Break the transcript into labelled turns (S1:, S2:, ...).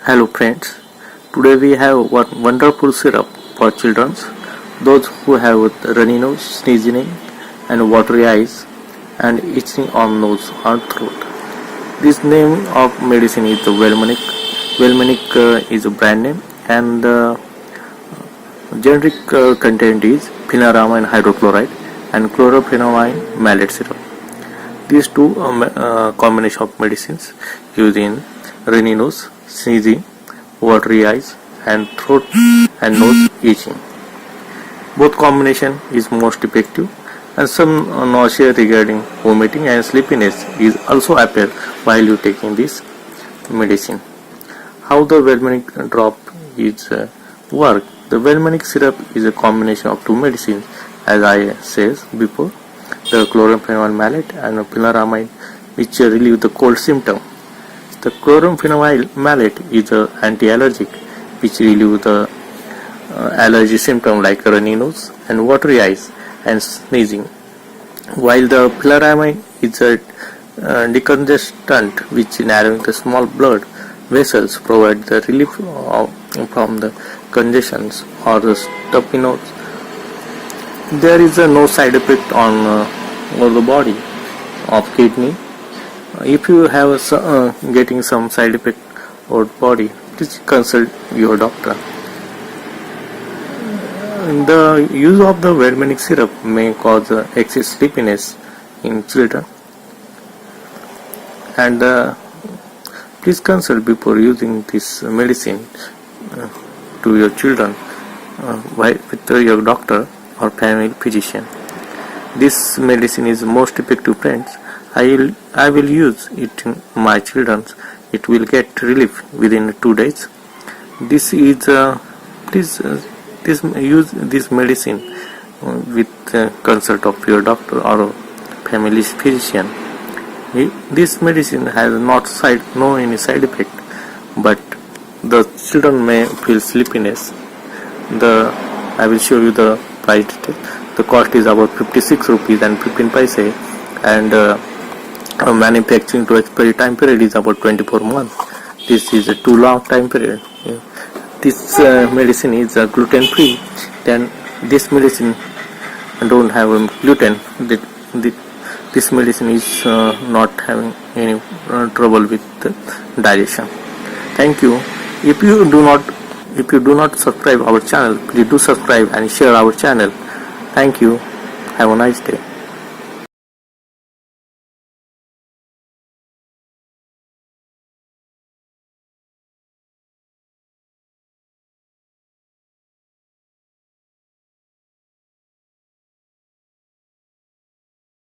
S1: Hello friends, today we have one wonderful syrup for children, those who have runny nose, sneezing and watery eyes and itching on nose or throat. This name of medicine is the Velmanic. Velmanic is a brand name and the generic content is phenyramine hydrochloride and chlorophenamine malate syrup. These two combination of medicines used in runny nose, sneezing, watery eyes and throat and nose itching. Both combination is most effective and some nausea regarding vomiting and sleepiness is also appear while you taking this medicine. How the Velmanic drop is work? The Velmanic syrup is a combination of two medicines as I said before, the chlorophenamine malate and phenyramine which relieve the cold symptom. The chlorophenamine malate is an anti-allergic which relieves the allergy symptom like runny nose and watery eyes and sneezing, while the phenyramine is a decongestant which narrowing the small blood vessels provide the relief from the congestions or the stuffy nose. There is no side effect on the body of kidney. If you have getting some side effect or body, please consult your doctor. The use of the Velmanic syrup may cause excess sleepiness in children, and please consult before using this medicine to your children with your doctor or family physician. This medicine is most effective, friends. I will use it in my children. It will get relief within 2 days. This is please use this medicine with consult of your doctor or family physician. This medicine has no any side effect, but the children may feel sleepiness. I will show you the price detail. The cost is about 56 rupees and 15 paise, and manufacturing to expiry time period is about 24 months. This is a too long time period. This medicine is gluten free. Then this medicine don't have gluten. This medicine is not having any trouble with digestion. Thank you. If you do not subscribe our channel, please do subscribe and share our channel. Thank you. Have a nice day.